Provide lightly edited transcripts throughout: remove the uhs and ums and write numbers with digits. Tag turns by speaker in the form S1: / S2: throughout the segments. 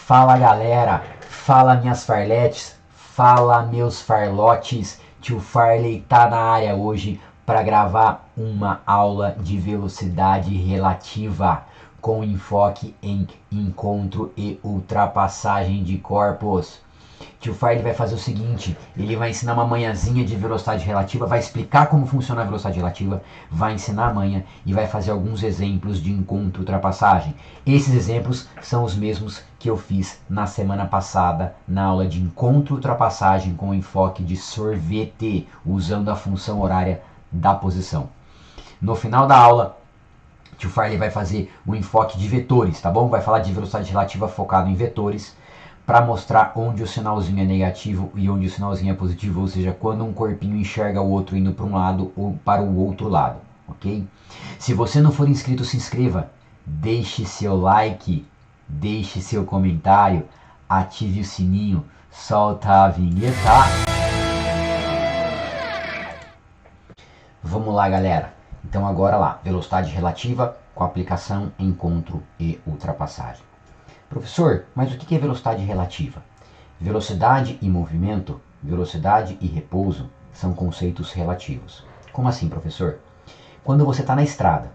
S1: Fala galera, fala minhas farletes, fala meus farlotes, tio Farley tá na área hoje para gravar uma aula de velocidade relativa com enfoque em encontro e ultrapassagem de corpos. Tio Farley vai fazer o seguinte, ele vai ensinar uma manhãzinha de velocidade relativa, vai explicar como funciona a velocidade relativa, vai ensinar a manha e vai fazer alguns exemplos de encontro e ultrapassagem. Esses exemplos são os mesmos que eu fiz na semana passada na aula de encontro e ultrapassagem com enfoque de sorvete, usando a função horária da posição. No final da aula, tio Farley vai fazer um enfoque de vetores, tá bom? Vai falar de velocidade relativa focado em vetores, para mostrar onde o sinalzinho é negativo e onde o sinalzinho é positivo, ou seja, quando um corpinho enxerga o outro indo para um lado ou para o outro lado, ok? Se você não for inscrito, se inscreva, deixe seu like, deixe seu comentário, ative o sininho, solta a vinheta. Vamos lá, galera. Então agora lá, velocidade relativa com aplicação, encontro e ultrapassagem. Professor, mas o que é velocidade relativa? Velocidade e movimento, velocidade e repouso são conceitos relativos. Como assim, professor? Quando você está na estrada,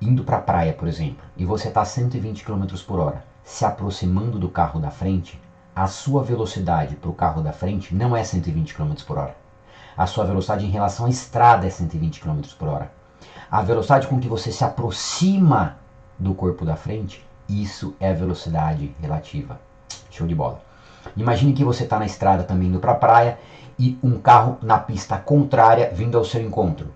S1: indo para a praia, por exemplo, e você está a 120 km por hora, se aproximando do carro da frente, a sua velocidade para o carro da frente não é 120 km por hora. A sua velocidade em relação à estrada é 120 km por hora. A velocidade com que você se aproxima do corpo da frente, isso é velocidade relativa. Show de bola. Imagine que você está na estrada também indo para a praia e um carro na pista contrária vindo ao seu encontro.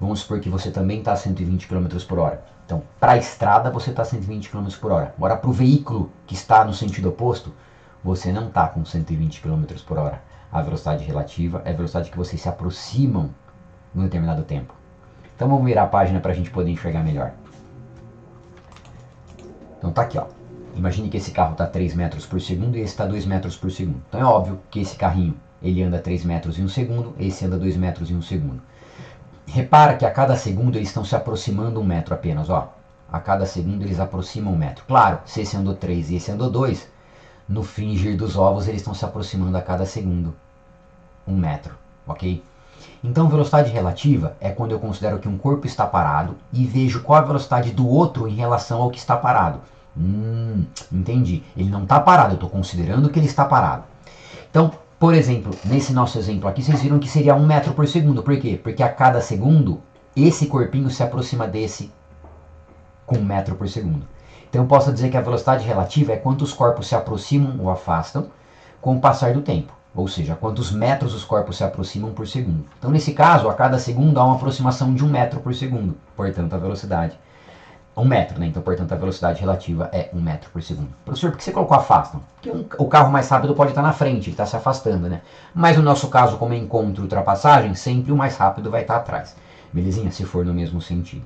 S1: Vamos supor que você também está a 120 km por hora. Então, para a estrada você está a 120 km por hora. Agora, para o veículo que está no sentido oposto, você não está com 120 km por hora. A velocidade relativa é a velocidade que vocês se aproximam em um determinado tempo. Então, vamos virar a página para a gente poder enxergar melhor. Então tá aqui, ó. Imagine que esse carro está a 3 metros por segundo e esse está a 2 metros por segundo. Então é óbvio que esse carrinho, ele anda 3 metros em 1 segundo, esse anda 2 metros em 1 segundo. Repara que a cada segundo eles estão se aproximando 1 metro apenas, ó. A cada segundo eles aproximam 1 metro. Claro, se esse andou 3 e esse andou 2, no fringir dos ovos eles estão se aproximando a cada segundo 1 metro, ok? Então velocidade relativa é quando eu considero que um corpo está parado e vejo qual a velocidade do outro em relação ao que está parado. Entendi. Ele não está parado, eu estou considerando que ele está parado. Então, por exemplo, nesse nosso exemplo aqui, vocês viram que seria 1 metro por segundo. Por quê? Porque a cada segundo, esse corpinho se aproxima desse com 1 metro por segundo. Então eu posso dizer que a velocidade relativa é quantos corpos se aproximam ou afastam com o passar do tempo. Ou seja, quantos metros os corpos se aproximam por segundo. Então, nesse caso, a cada segundo há uma aproximação de 1 metro por segundo. Portanto, a velocidade... 1 metro, né? Então, portanto, a velocidade relativa é 1 metro por segundo. Professor, por que você colocou afastam? Porque o carro mais rápido pode estar na frente, ele está se afastando, né? Mas no nosso caso, como é encontro e ultrapassagem, sempre o mais rápido vai estar atrás. Belezinha? Se for no mesmo sentido.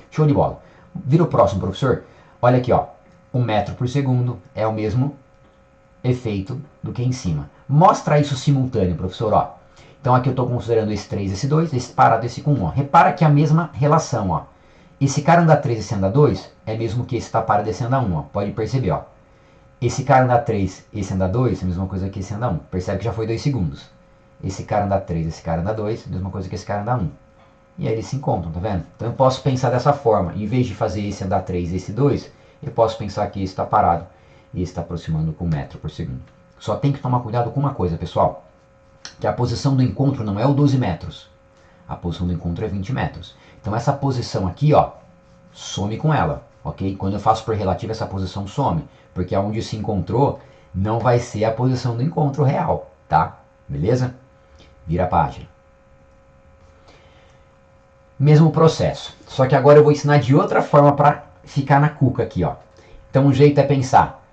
S1: Show de bola. Vira o próximo, professor. Olha aqui, ó. 1 metro por segundo é o mesmo efeito do que em cima. Mostra isso simultâneo, professor, ó. Então aqui eu estou considerando esse 3, esse 2, esse parado, esse com 1, ó. Repara que é a mesma relação, ó. Esse cara anda 3, esse anda 2, é mesmo que esse está parado, esse anda 1, ó. Pode perceber, ó. Esse cara anda 3, esse anda 2, é a mesma coisa que esse anda 1. Percebe que já foi 2 segundos. Esse cara anda 3, esse cara anda 2, mesma coisa que esse cara anda 1. E aí eles se encontram, tá vendo? Então eu posso pensar dessa forma. Em vez de fazer esse andar 3 e esse 2, eu posso pensar que esse está parado e esse está aproximando com 1 metro por segundo. Só tem que tomar cuidado com uma coisa, pessoal. Que a posição do encontro não é o 12 metros. A posição do encontro é 20 metros. Então essa posição aqui, ó, some com ela, ok? Quando eu faço por relativa, essa posição some. Porque aonde se encontrou não vai ser a posição do encontro real, tá? Beleza? Vira a página. Mesmo processo. Só que agora eu vou ensinar de outra forma para ficar na cuca aqui, ó. Então um jeito é pensar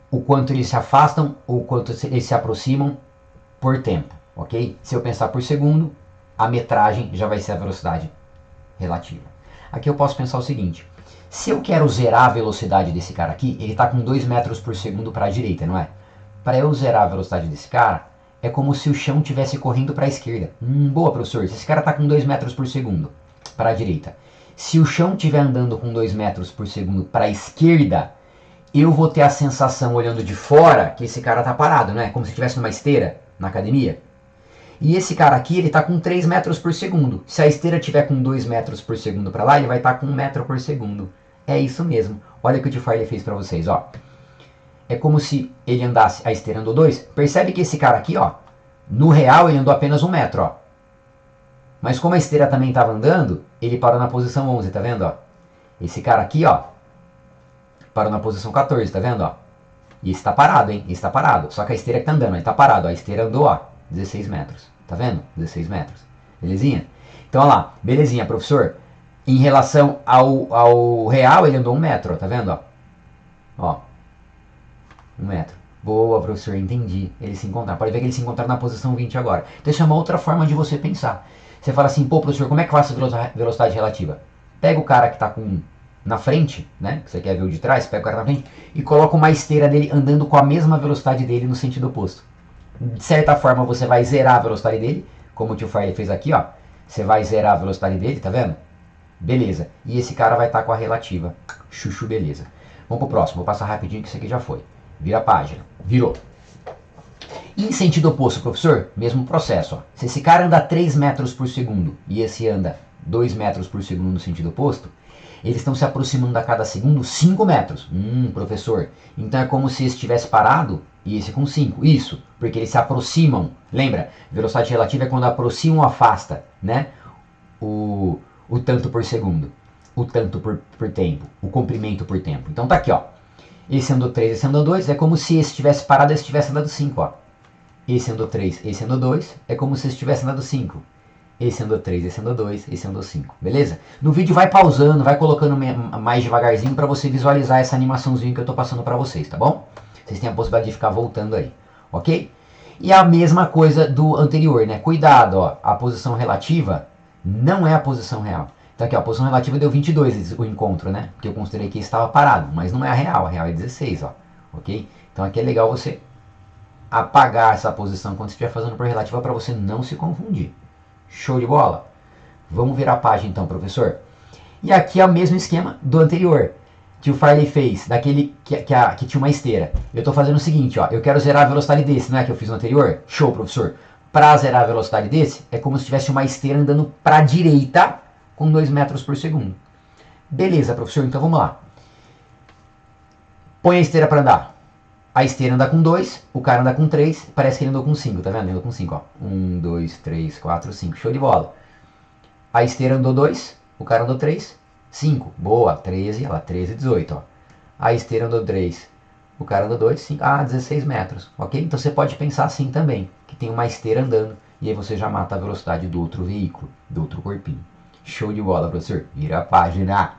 S1: o quanto eles se afastam ou o quanto eles se aproximam por tempo, ok? Se eu pensar por segundo, a metragem já vai ser a velocidade relativa. Aqui eu posso pensar o seguinte, se eu quero zerar a velocidade desse cara aqui, ele está com 2 metros por segundo para a direita, não é? Para eu zerar a velocidade desse cara, é como se o chão estivesse correndo para a esquerda. Boa, professor, se esse cara está com 2 metros por segundo para a direita, se o chão estiver andando com 2 metros por segundo para a esquerda, eu vou ter a sensação, olhando de fora, que esse cara tá parado, né? Como se estivesse numa esteira na academia. E esse cara aqui, ele tá com 3 metros por segundo. Se a esteira tiver com 2 metros por segundo para lá, ele vai estar com 1 metro por segundo. É isso mesmo. Olha o que o Tio Farley fez para vocês, ó. É como se ele andasse, a esteira andou 2. Percebe que esse cara aqui, ó, no real ele andou apenas 1 metro, ó. Mas como a esteira também estava andando, ele parou na posição 11, tá vendo, ó? Esse cara aqui, ó, parou na posição 14, tá vendo, ó? E esse tá parado, hein? Esse tá parado. Só que a esteira que tá andando, ele tá parado, ó. A esteira andou, ó, 16 metros. Tá vendo? 16 metros. Belezinha? Então, olha lá. Belezinha, professor. Em relação ao real, ele andou 1 metro, ó. Tá vendo, ó? Ó. 1 metro. Boa, professor. Entendi. Eles se encontraram. Pode ver que eles se encontraram na posição 20 agora. Então, isso é uma outra forma de você pensar. Você fala assim, pô, professor, como é que eu faço velocidade relativa? Pega o cara que tá na frente, né? Que você quer ver o de trás, pega o cara na frente e coloca uma esteira dele andando com a mesma velocidade dele no sentido oposto. De certa forma você vai zerar a velocidade dele, como o Tio Farley fez aqui, ó. Você vai zerar a velocidade dele, tá vendo? Beleza. E esse cara vai estar com a relativa. Chuchu, beleza. Vamos pro próximo, vou passar rapidinho que isso aqui já foi. Vira a página. Virou. E em sentido oposto, professor, mesmo processo, ó. Se esse cara anda 3 metros por segundo e esse anda 2 metros por segundo no sentido oposto, eles estão se aproximando a cada segundo 5 metros. Professor, então é como se esse estivesse parado e esse com 5. Isso, porque eles se aproximam. Lembra? Velocidade relativa é quando aproxima ou afasta, né? O tanto por segundo. O tanto por tempo. O comprimento por tempo. Então tá aqui, ó. Esse andou 3, esse andou 2. É como se esse estivesse parado e esse estivesse andando 5, ó. Esse andou 3, esse andou 2. É como se esse estivesse andando 5. Esse andou 3, esse andou 2, esse andou 5. Beleza? No vídeo vai pausando, vai colocando mais devagarzinho para você visualizar essa animaçãozinha que eu tô passando para vocês, tá bom? Vocês têm a possibilidade de ficar voltando aí, ok? E a mesma coisa do anterior, né? Cuidado, ó. A posição relativa não é a posição real. Então aqui, ó, a posição relativa deu 22 o encontro, né? Porque eu considerei que estava parado, mas não é a real é 16, ó. Ok? Então aqui é legal você apagar essa posição quando estiver fazendo por relativa para você não se confundir. Show de bola? Vamos virar a página então, professor. E aqui é o mesmo esquema do anterior, que o Farley fez, daquele que tinha uma esteira. Eu estou fazendo o seguinte, ó, eu quero zerar a velocidade desse, não é que eu fiz no anterior? Show, professor. Para zerar a velocidade desse, é como se tivesse uma esteira andando para a direita com 2 metros por segundo. Beleza, professor, então vamos lá. Põe a esteira para andar. A esteira anda com 2, o cara anda com 3, parece que ele andou com 5, tá vendo? Ele andou com 5, ó. 1, 2, 3, 4, 5, show de bola. A esteira andou 2, o cara andou 3, 5, boa, 13, olha lá, 13, 18, ó. A esteira andou 3, o cara andou 2, 5, 16 metros, ok? Então você pode pensar assim também, que tem uma esteira andando, e aí você já mata a velocidade do outro veículo, do outro corpinho. Show de bola, professor. Vira a página.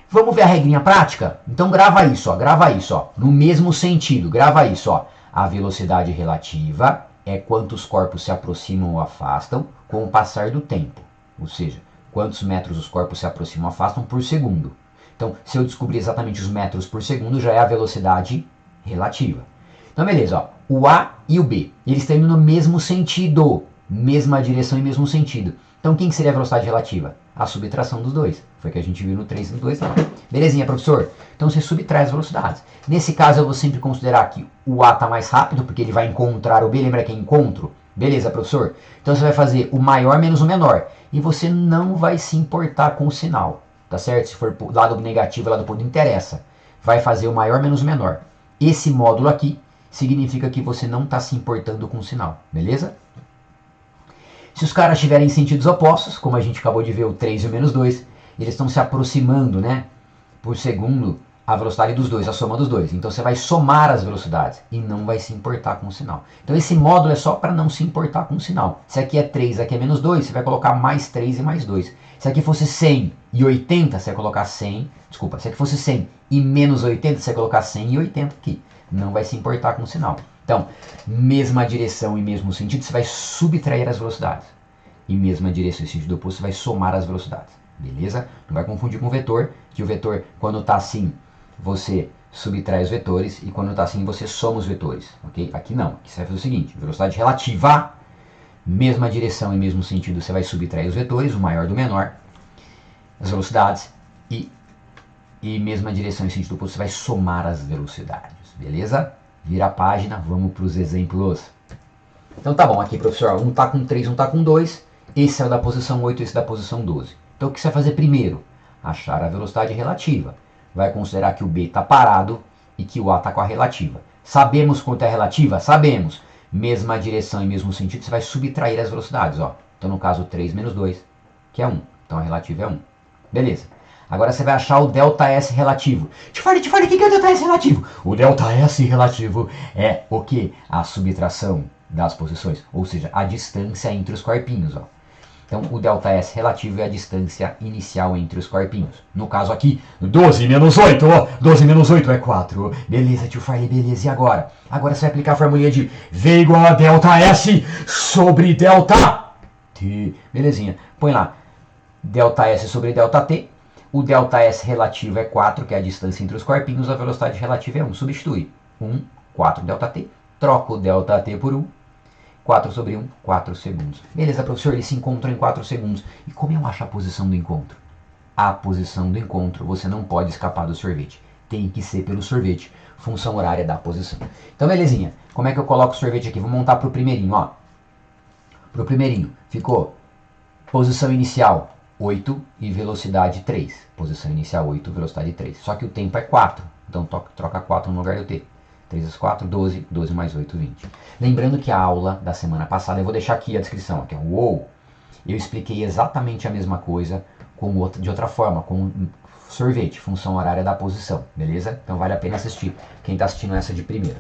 S1: Vamos ver a regrinha prática? Então grava isso, ó. No mesmo sentido, grava isso, ó. A velocidade relativa é quantos corpos se aproximam ou afastam com o passar do tempo. Ou seja, quantos metros os corpos se aproximam ou afastam por segundo. Então, se eu descobrir exatamente os metros por segundo, já é a velocidade relativa. Então, beleza, ó. O A e o B, eles estão indo no mesmo sentido. Mesma direção e mesmo sentido. Então, quem seria a velocidade relativa? A subtração dos dois. Foi o que a gente viu no 3 e no 2 lá. Belezinha, professor? Então, você subtrai as velocidades. Nesse caso, eu vou sempre considerar que o A está mais rápido, porque ele vai encontrar o B. Lembra que é encontro? Beleza, professor? Então, você vai fazer o maior menos o menor. E você não vai se importar com o sinal. Tá certo? Se for lado negativo, lado positivo, não interessa. Vai fazer o maior menos o menor. Esse módulo aqui significa que você não está se importando com o sinal. Beleza? Se os caras estiverem em sentidos opostos, como a gente acabou de ver o 3 e o menos 2, eles estão se aproximando, né, por segundo a velocidade dos dois, a soma dos dois. Então você vai somar as velocidades e não vai se importar com o sinal. Então esse módulo é só para não se importar com o sinal. Se aqui é 3, aqui é menos 2, você vai colocar mais 3 e mais 2. Se aqui fosse 100 e 80, você vai colocar 100. Desculpa, se aqui fosse 100 e menos 80, você vai colocar 100 e 80 aqui. Não vai se importar com o sinal. Então, mesma direção e mesmo sentido, você vai subtrair as velocidades. E mesma direção e sentido oposto, você vai somar as velocidades. Beleza? Não vai confundir com o vetor, que o vetor, quando está assim, você subtrai os vetores, e quando está assim, você soma os vetores. Ok? Aqui não. Aqui você vai fazer o seguinte: velocidade relativa, mesma direção e mesmo sentido, você vai subtrair os vetores, o maior do menor, as velocidades, e e mesma direção e sentido oposto, você vai somar as velocidades, beleza? Vira a página, vamos para os exemplos. Então tá bom, aqui professor, um tá com 3, um tá com 2, esse é o da posição 8, esse é da posição 12. Então o que você vai fazer primeiro? Achar a velocidade relativa. Vai considerar que o B está parado e que o A está com a relativa. Sabemos quanto é a relativa? Sabemos. Mesma direção e mesmo sentido, você vai subtrair as velocidades. Ó. Então no caso 3 menos 2, que é 1. Então a relativa é 1. Beleza. Agora você vai achar o ΔS relativo. Te falei, o que é o ΔS relativo? O ΔS relativo é o que? A subtração das posições, ou seja, a distância entre os corpinhos. Ó. Então o ΔS relativo é a distância inicial entre os corpinhos. No caso aqui, 12 menos 8, ó, 12 menos 8 é 4. Beleza, tio Farley, beleza. E agora? Agora você vai aplicar a formulinha de V igual a ΔS sobre ΔT. Belezinha. Põe lá, ΔS sobre ΔT. O ΔS relativo é 4, que é a distância entre os corpinhos. A velocidade relativa é 1. Substitui 1, 4 ΔT. Troca o ΔT por 1. 4 sobre 1, 4 segundos. Beleza, professor, eles se encontram em 4 segundos. E como eu acho a posição do encontro? A posição do encontro, você não pode escapar do sorvete. Tem que ser pelo sorvete. Função horária da posição. Então, belezinha. Como é que eu coloco o sorvete aqui? Vou montar para o primeirinho, ó. Para o primeirinho, ficou posição inicial 8 e velocidade 3. Posição inicial 8, velocidade 3. Só que o tempo é 4. Então, troca 4 no lugar do T. 3 vezes 4, 12, 12 mais 8, 20. Lembrando que a aula da semana passada, eu vou deixar aqui a descrição, aqui, uou, eu expliquei exatamente a mesma coisa de outra forma, com sorvete, função horária da posição, beleza? Então vale a pena assistir, quem está assistindo essa de primeira.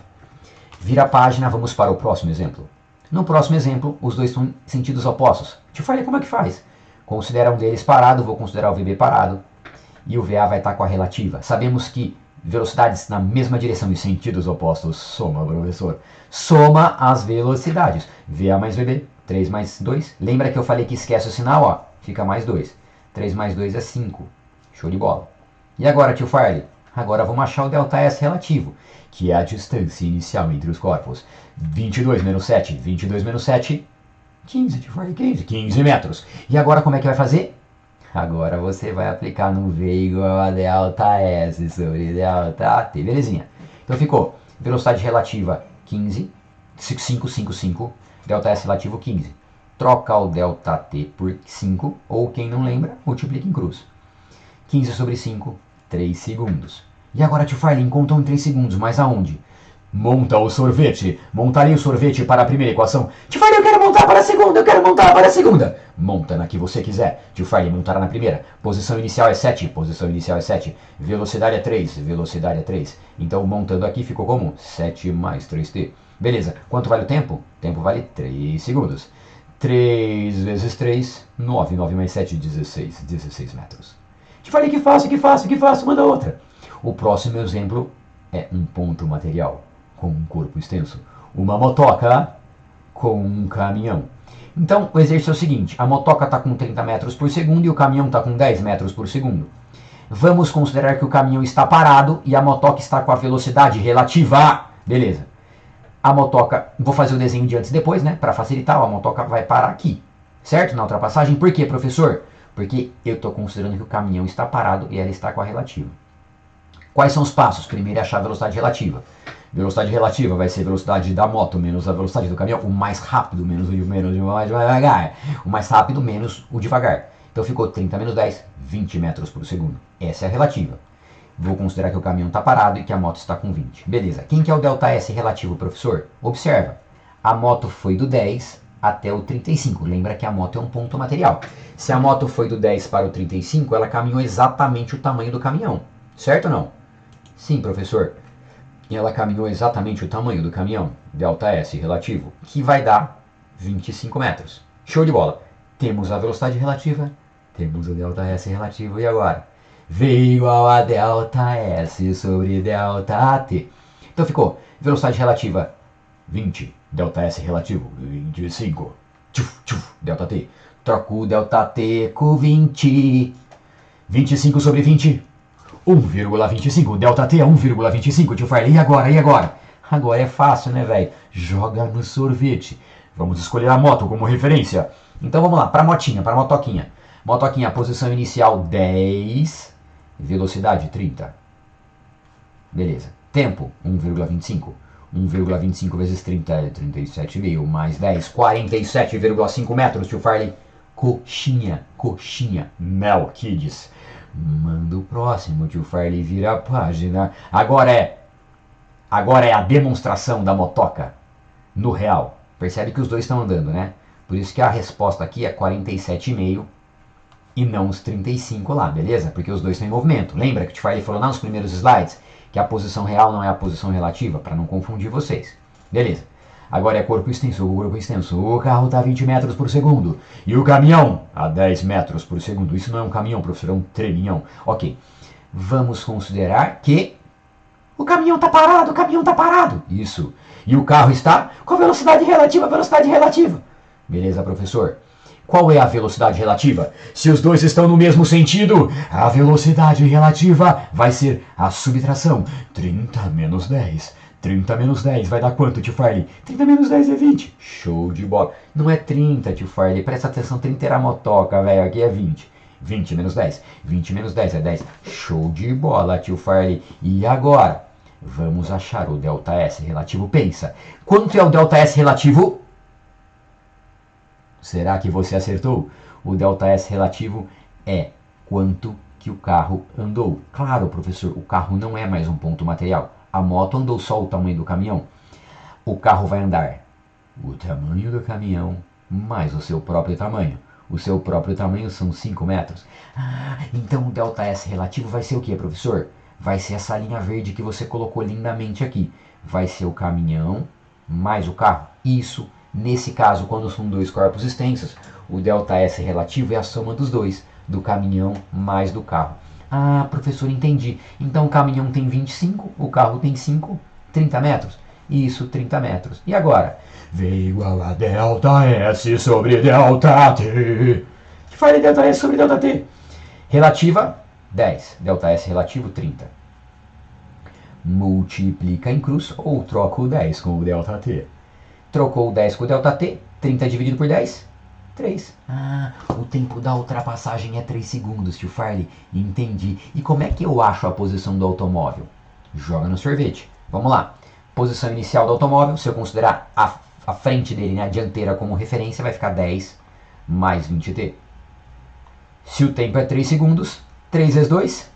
S1: Vira a página, vamos para o próximo exemplo. No próximo exemplo, os dois estão em sentidos opostos. Te falei como é que faz. Considera um deles parado, vou considerar o VB parado, e o VA vai estar com a relativa. Sabemos que velocidades na mesma direção e sentidos opostos, soma, professor. Soma as velocidades. VA mais VB, 3 mais 2. Lembra que eu falei que esquece o sinal? Ó, fica mais 2. 3 mais 2 é 5. Show de bola. E agora, tio Farley? Agora vamos achar o ΔS relativo, que é a distância inicial entre os corpos. 22 menos 7. 22 menos 7, 15, tio Farley, 15. 15 metros. E agora como é que vai fazer? Agora você vai aplicar no V igual a ΔS sobre ΔT, belezinha. Então ficou velocidade relativa 15, 5, 5, 5, ΔS relativo 15. Troca o ΔT por 5, ou quem não lembra, multiplica em cruz. 15 sobre 5, 3 segundos. E agora, tio Farley, encontrou em 3 segundos, mas aonde? Monta o sorvete. Montaria o sorvete para a primeira equação. Tio Farley, eu quero montar para a segunda, eu quero montar para a segunda. Monta na que você quiser. Tio Farley montará na primeira. Posição inicial é 7, posição inicial é 7. Velocidade é 3, velocidade é 3. Então, montando aqui, ficou como? 7 mais 3t. Beleza. Quanto vale o tempo? O tempo vale 3 segundos. 3 vezes 3, 9. 9 mais 7, 16. 16 metros. Tio Farley, que fácil, manda outra. O próximo exemplo é um ponto material com um corpo extenso, uma motoca com um caminhão. Então, o exercício é o seguinte, a motoca está com 30 metros por segundo e o caminhão está com 10 metros por segundo. Vamos considerar que o caminhão está parado e a motoca está com a velocidade relativa. Beleza. A motoca, vou fazer o desenho de antes e depois, né, para facilitar, a motoca vai parar aqui, certo? Na ultrapassagem. Por quê, professor? Porque eu estou considerando que o caminhão está parado e ela está com a relativa. Quais são os passos? Primeiro é achar a velocidade relativa. Velocidade relativa vai ser a velocidade da moto menos a velocidade do caminhão. O mais rápido menos o mais devagar. O mais rápido menos o devagar. Então ficou 30 menos 10, 20 metros por segundo. Essa é a relativa. Vou considerar que o caminhão está parado e que a moto está com 20. Beleza. Quem que é o ΔS relativo, professor? Observa. A moto foi do 10 até o 35. Lembra que a moto é um ponto material. Se a moto foi do 10 para o 35, ela caminhou exatamente o tamanho do caminhão. Certo ou não? Sim, professor. E ela caminhou exatamente o tamanho do caminhão, ΔS relativo, que vai dar 25 metros. Show de bola. Temos a velocidade relativa, temos o ΔS relativo, e agora? V igual a ΔS sobre ΔT. Então ficou velocidade relativa 20, ΔS relativo 25, ΔT. Troco o ΔT com 20, 25 sobre 20, 1,25, ΔT é 1,25, tio Farley, e agora, e agora? Agora é fácil, né, velho? Joga no sorvete. Vamos escolher a moto como referência. Então vamos lá, para a motinha, para a motoquinha. Motoquinha, posição inicial 10, Velocidade 30. Beleza. Tempo 1,25. 1,25 vezes 30 é 37,5 mais 10, 47,5 metros, tio Farley. Coxinha, coxinha, Mel Kids. Manda o próximo, tio Farley, vira a página. Agora é a demonstração da motoca no real. Percebe que os dois estão andando, né? Por isso que a resposta aqui é 47,5 e não os 35 lá, beleza? Porque os dois estão em movimento. Lembra que o tio Farley falou lá nos primeiros slides que a posição real não é a posição relativa, para não confundir vocês. Beleza. Agora é corpo extenso, O carro está a 20 metros por segundo. E o caminhão a 10 metros por segundo. Isso não é um caminhão, professor, é um treminhão. Ok. Vamos considerar que o caminhão está parado, Isso. E o carro está com a velocidade relativa. Beleza, professor? Qual é a velocidade relativa? Se os dois estão no mesmo sentido, a velocidade relativa vai ser a subtração. 30 menos 10. 30 menos 10 vai dar quanto, tio Farley? 30 menos 10 é 20. Show de bola. Não é 30, tio Farley. Presta atenção, 30 era a motoca, velho. Aqui é 20. 20 menos 10. 20 menos 10 é 10. Show de bola, tio Farley. E agora? Vamos achar o ΔS relativo. Pensa. Quanto é o ΔS relativo? Será que você acertou? O ΔS relativo é quanto que o carro andou. Claro, professor, o carro não é mais um ponto material. A moto andou só o tamanho do caminhão. O carro vai andar o tamanho do caminhão mais o seu próprio tamanho. O seu próprio tamanho são 5 metros. Ah, então o ΔS relativo vai ser o que, professor? Vai ser essa linha verde que você colocou lindamente aqui. Vai ser o caminhão mais o carro. Isso. Nesse caso, quando são dois corpos extensos, o ΔS relativo é a soma dos dois, do caminhão mais do carro. Ah, professor, entendi. Então o caminhão tem 25, o carro tem 5, 30 metros. Isso, 30 metros. E agora? V igual a ΔS sobre ΔT. Que faz ΔS sobre ΔT? Relativa, 10. ΔS relativo, 30. Multiplica em cruz ou troca o 10 com o ΔT. Trocou o 10 com o ΔT, 30 dividido por 10, 3. Ah, o tempo da ultrapassagem é 3 segundos, tio Farley. Entendi. E como é que eu acho a posição do automóvel? Joga no sorvete. Vamos lá. Posição inicial do automóvel, se eu considerar a frente dele, né, a dianteira como referência, vai ficar 10 mais 20t. Se o tempo é 3 segundos, 3 vezes 2,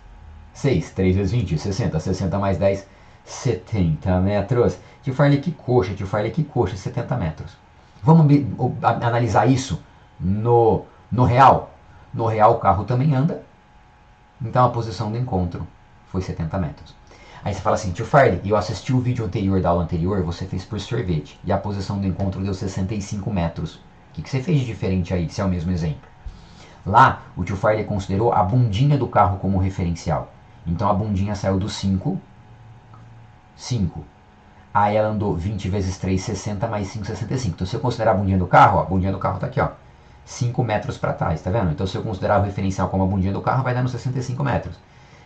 S1: 6. 3 vezes 20, 60. 60 mais 10, 70 metros. Tio Farley, que coxa, 70 metros. Vamos analisar isso no real. No real o carro também anda. Então a posição do encontro foi 70 metros. Aí você fala assim, tio Farley, eu assisti o vídeo anterior da aula anterior, você fez por sorvete. E a posição do encontro deu 65 metros. O que você fez de diferente aí, se é o mesmo exemplo? Lá, o tio Farley considerou a bundinha do carro como referencial. Então a bundinha saiu do 5. Aí ela andou 20 vezes 3, 60, mais 5, 65. Então se eu considerar a bundinha do carro, ó, a bundinha do carro tá aqui, ó, 5 metros para trás, tá vendo? Então se eu considerar o referencial como a bundinha do carro, vai dar nos 65 metros.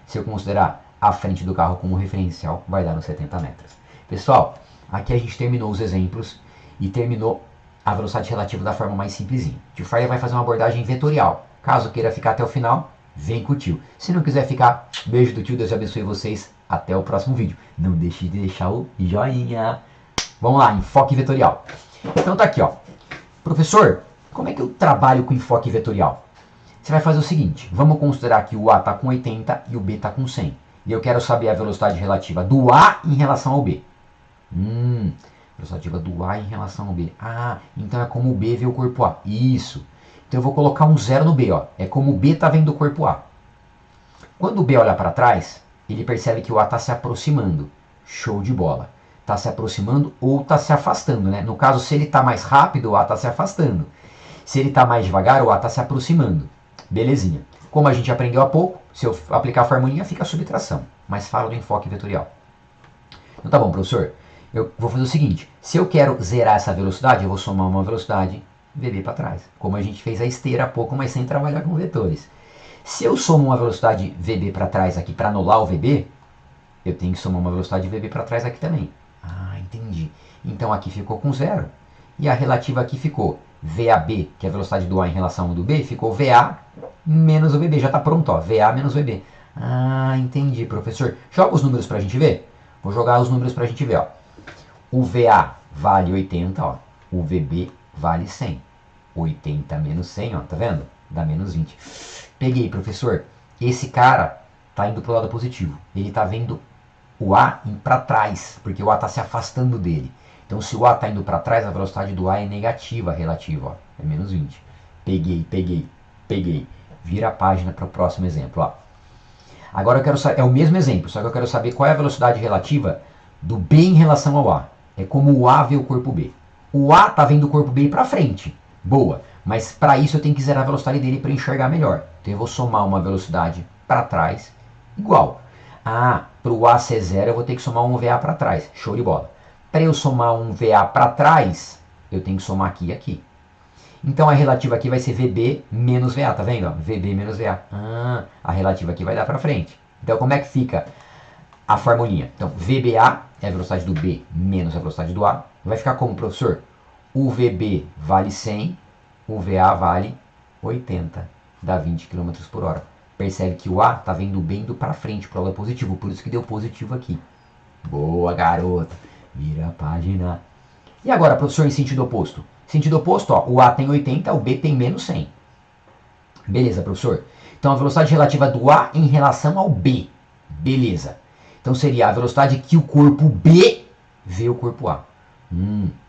S1: Se eu considerar a frente do carro como referencial, vai dar nos 70 metros. Pessoal, aqui a gente terminou os exemplos e terminou a velocidade relativa da forma mais simplesinha. O tio Farley vai fazer uma abordagem vetorial. Caso queira ficar até o final, vem com o tio. Se não quiser ficar, beijo do tio, Deus abençoe vocês. Até o próximo vídeo. Não deixe de deixar o joinha. Vamos lá, enfoque vetorial. Então tá aqui, ó. Professor, como é que eu trabalho com enfoque vetorial? Você vai fazer o seguinte. Vamos considerar que o A está com 80 e o B está com 100. E eu quero saber a velocidade relativa do A em relação ao B. Velocidade relativa do A em relação ao B. Ah, então é como o B vê o corpo A. Isso. Então eu vou colocar um 0 no B, ó. É como o B está vendo o corpo A. Quando o B olhar para trás, ele percebe que o A está se aproximando. Show de bola. Está se aproximando ou está se afastando, né? No caso, se ele está mais rápido, o A está se afastando. Se ele está mais devagar, o A está se aproximando. Belezinha. Como a gente aprendeu há pouco, se eu aplicar a formulinha, fica a subtração. Mas fala do enfoque vetorial. Então tá bom, professor. Eu vou fazer o seguinte. Se eu quero zerar essa velocidade, eu vou somar uma velocidade VB para trás. Como a gente fez a esteira há pouco, mas sem trabalhar com vetores. Se eu somo uma velocidade VB para trás aqui para anular o VB, eu tenho que somar uma velocidade VB para trás aqui também. Ah, entendi. Então aqui ficou com 0. E a relativa aqui ficou VAB, que é a velocidade do A em relação ao do B, ficou VA menos o VB. Já está pronto, ó. VA menos VB. Ah, entendi, professor. Joga os números pra gente ver? Vou jogar os números pra gente ver, ó. O VA vale 80, ó. O VB vale 100. 80 menos 100, ó, tá vendo? Dá menos 20. Peguei, professor. Esse cara tá indo pro lado positivo. Ele tá vendo o A ir para trás, porque o A está se afastando dele. Então, se o A está indo para trás, a velocidade do A é negativa relativa, ó, é menos 20. Peguei. Vira a página para o próximo exemplo. Ó. Agora eu quero saber, é o mesmo exemplo, só que eu quero saber qual é a velocidade relativa do B em relação ao A. É como o A vê o corpo B. O A está vendo o corpo B para frente. Boa. Mas para isso eu tenho que zerar a velocidade dele para enxergar melhor. Então eu vou somar uma velocidade para trás igual. Ah, para o A ser zero eu vou ter que somar um VA para trás. Show de bola. Para eu somar um VA para trás, eu tenho que somar aqui e aqui. Então a relativa aqui vai ser VB menos VA, tá vendo? Ó, VB menos VA. Ah, a relativa aqui vai dar para frente. Então como é que fica a formulinha? Então VBA é a velocidade do B menos a velocidade do A. Vai ficar como, professor? O VB vale 100, o VA vale 80. Dá 20 km por hora. Percebe que o A está vendo bem indo para frente, para o lado positivo, por isso que deu positivo aqui. Boa, garota. Vira a página. E agora, professor, em sentido oposto? Sentido oposto, ó, o A tem 80, o B tem menos 100. Beleza, professor. Então a velocidade relativa do A em relação ao B. Beleza. Então seria a velocidade que o corpo B vê o corpo A.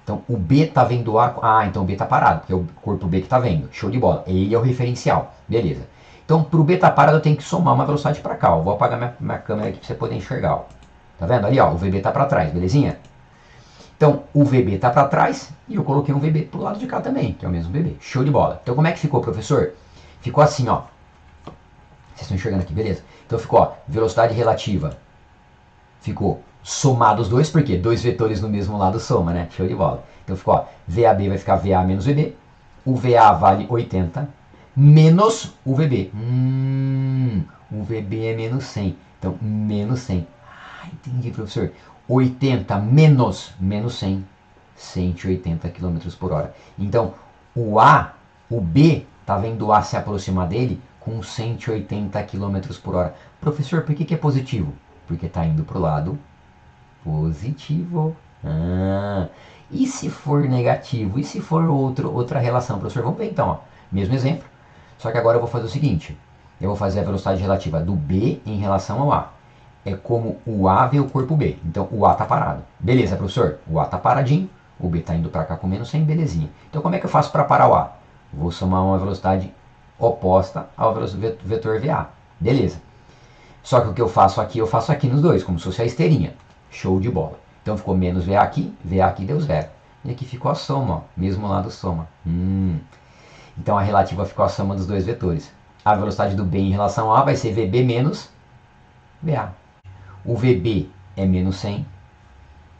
S1: Então o B está vendo o A. Ah, então o B está parado, porque é o corpo B que está vendo. Show de bola. Ele é o referencial. Beleza. Então, para o B estar parado, eu tenho que somar uma velocidade para cá. Ó. Vou apagar minha câmera aqui para você poder enxergar. Ó. Tá vendo ali? Ó, o VB está para trás, belezinha? Então, o VB está para trás e eu coloquei um VB para o lado de cá também, que é o mesmo VB. Show de bola. Então, como é que ficou, professor? Ficou assim, ó. Vocês estão enxergando aqui, beleza? Então, ficou, ó, velocidade relativa. Ficou somado os dois, porque dois vetores no mesmo lado soma, né? Show de bola. Então, ficou, ó, VAB vai ficar VA menos VB. O VA vale 80. Menos o VB. O VB é menos 100. Então, menos 100. Ah, entendi, professor. 80 menos 100. 180 km por hora. Então, o B, tá vendo o A se aproximar dele com 180 km por hora. Professor, por que é positivo? Porque está indo para o lado positivo. E se for negativo? E se for outra relação? Professor, vamos ver então. Ó. Mesmo exemplo. Só que agora eu vou fazer o seguinte. Eu vou fazer a velocidade relativa do B em relação ao A. É como o A vê o corpo B. Então o A está parado. Beleza, professor? O A está paradinho. O B está indo para cá com menos 100, belezinha. Então como é que eu faço para parar o A? Vou somar uma velocidade oposta ao vetor VA. Beleza. Só que o que eu faço aqui nos dois, como se fosse a esteirinha. Show de bola. Então ficou menos VA aqui deu zero. E aqui ficou a soma, ó. Mesmo lado soma. Então a relativa ficou a soma dos dois vetores. A velocidade do B em relação a vai ser VB menos VA. O VB é menos 100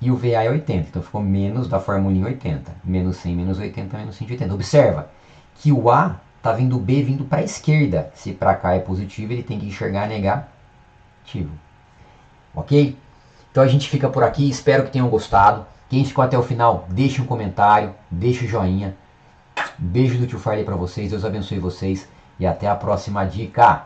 S1: e o VA é 80. Então ficou menos da formulinha 80. Menos 100 menos 80 menos 180. Observa que o A está vendo o B vindo para a esquerda. Se para cá é positivo, ele tem que enxergar negativo. Ok? Então a gente fica por aqui. Espero que tenham gostado. Quem ficou até o final, deixe um comentário, deixe o joinha. Beijo do tio Farley para vocês, Deus abençoe vocês e até a próxima dica.